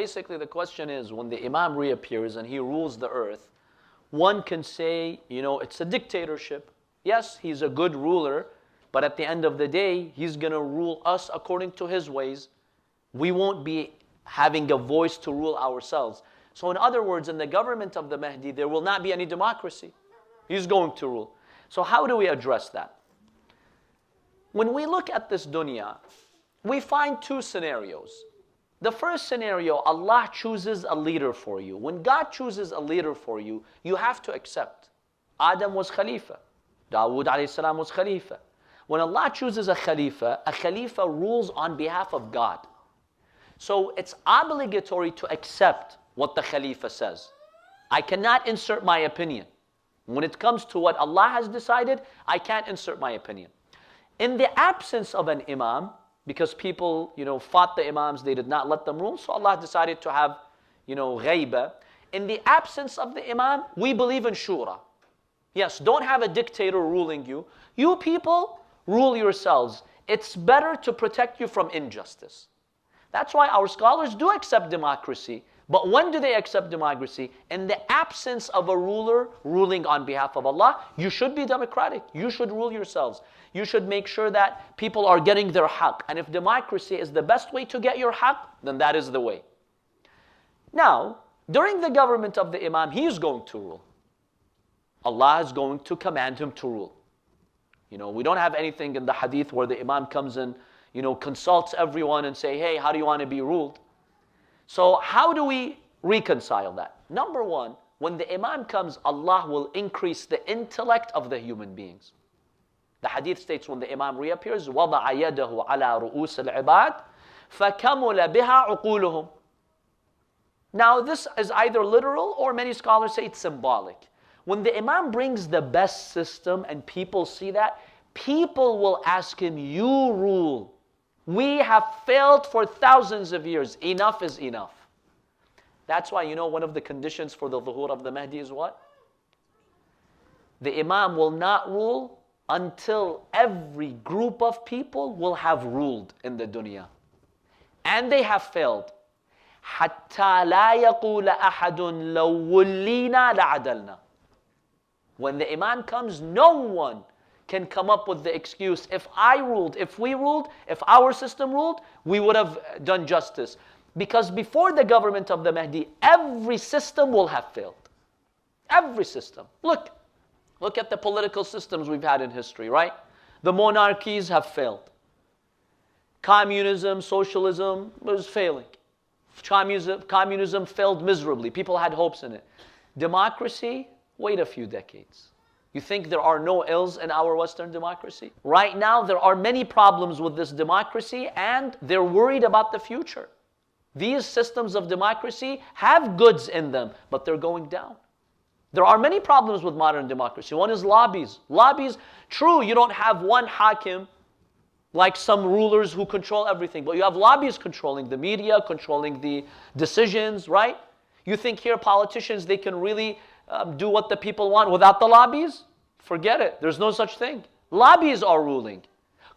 basically the question is, when the Imam reappears and he rules the earth, one can say, it's a dictatorship. Yes, he's a good ruler, but at the end of the day, he's going to rule us according to his ways. We won't be having a voice to rule ourselves. So in other words, in the government of the Mahdi, there will not be any democracy. He's going to rule. So how do we address that? When we look at this dunya, we find two scenarios. The first scenario, Allah chooses a leader for you. When God chooses a leader for you, you have to accept. Adam was Khalifa. Dawood alayhi salam was Khalifa. When Allah chooses a Khalifa rules on behalf of God. So it's obligatory to accept what the Khalifa says. I cannot insert my opinion. When it comes to what Allah has decided, I can't insert my opinion. In the absence of an Imam, because people, fought the Imams, they did not let them rule, so Allah decided to have, ghaiba. In the absence of the Imam, we believe in shura. Yes, don't have a dictator ruling you. You people, rule yourselves. It's better to protect you from injustice. That's why our scholars do accept democracy. But when do they accept democracy? In the absence of a ruler ruling on behalf of Allah, you should be democratic. You should rule yourselves. You should make sure that people are getting their haqq. And if democracy is the best way to get your haqq, then that is the way. Now, during the government of the Imam, he is going to rule. Allah is going to command him to rule. We don't have anything in the hadith where the Imam comes and, consults everyone and say, hey, how do you want to be ruled? So how do we reconcile that? Number one, when the Imam comes, Allah will increase the intellect of the human beings. The hadith states when the Imam reappears, وَضَعَ يَدَهُ عَلَى رُؤُوسِ الْعِبَادِ فَكَمُلَ بِهَا عُقُولُهُم. Now this is either literal or many scholars say it's symbolic. When the Imam brings the best system and people see that, people will ask him, you rule. We have failed for thousands of years. Enough is enough. That's why, one of the conditions for the zuhur of the Mahdi is what? The Imam will not rule until every group of people will have ruled in the dunya. And they have failed. حَتَّى لَا يَقُولَ أَحَدٌ لَوْ وُلِّينَا لَعَدَلْنَا. When the Imam comes, no one can come up with the excuse, if I ruled, if we ruled, if our system ruled, we would have done justice. Because before the government of the Mahdi, every system will have failed. Every system. Look at the political systems we've had in history, right? The monarchies have failed. Communism, socialism was failing. Communism failed miserably. People had hopes in it. Democracy, wait a few decades. You think there are no ills in our Western democracy? Right now, there are many problems with this democracy and they're worried about the future. These systems of democracy have goods in them, but they're going down. There are many problems with modern democracy. One is lobbies. Lobbies, true, you don't have one hakim like some rulers who control everything, but you have lobbies controlling the media, controlling the decisions, right? You think here politicians, they can really do what the people want without the lobbies? Forget it. There's no such thing. Lobbies are ruling.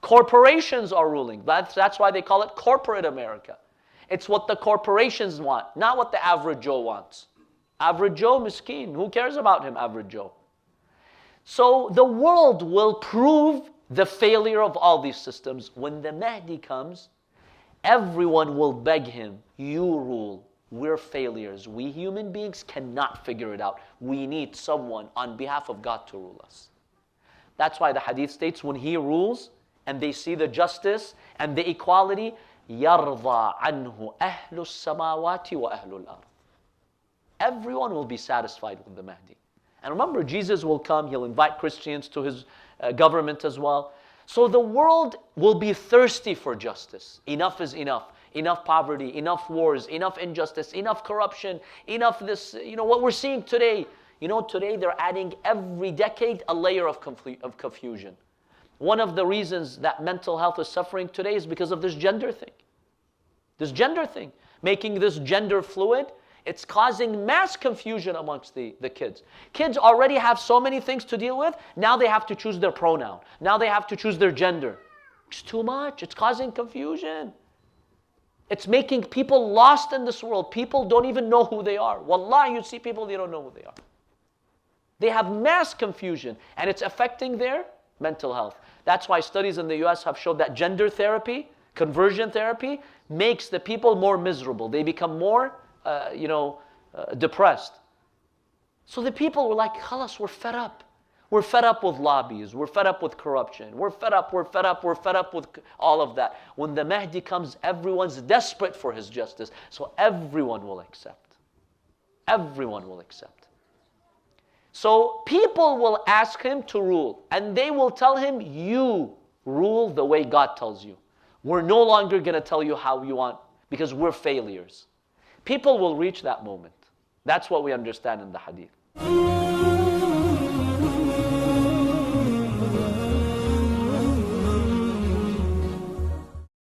Corporations are ruling. That's why they call it corporate America. It's what the corporations want, not what the average Joe wants. Average Joe, miskeen. Who cares about him, average Joe? So the world will prove the failure of all these systems. When the Mahdi comes, everyone will beg him, you rule. We're failures. We human beings cannot figure it out. We need someone on behalf of God to rule us. That's why the hadith states when he rules and they see the justice and the equality, يَرْضَى عَنْهُ أَهْلُ السَّمَاوَاتِ وَأَهْلُ الْأَرْضِ. Everyone will be satisfied with the Mahdi. And remember, Jesus will come. He'll invite Christians to his government as well. So the world will be thirsty for justice. Enough is enough. Enough poverty, enough wars, enough injustice, enough corruption, enough this, what we're seeing today. Today they're adding every decade a layer of confusion. One of the reasons that mental health is suffering today is because of this gender thing. This gender thing, making this gender fluid, it's causing mass confusion amongst the kids. Kids already have so many things to deal with, now they have to choose their pronoun. Now they have to choose their gender. It's too much, it's causing confusion. It's making people lost in this world. People don't even know who they are. Wallahi, you see people, they don't know who they are. They have mass confusion, and it's affecting their mental health. That's why studies in the US have showed that gender therapy, conversion therapy, makes the people more miserable. They become more, depressed. So the people were like, khalas, we're fed up. We're fed up with lobbies. We're fed up with corruption. We're fed up with all of that. When the Mahdi comes, everyone's desperate for his justice. So everyone will accept. Everyone will accept. So people will ask him to rule, and they will tell him, you rule the way God tells you. We're no longer going to tell you how you want, because we're failures. People will reach that moment. That's what we understand in the hadith.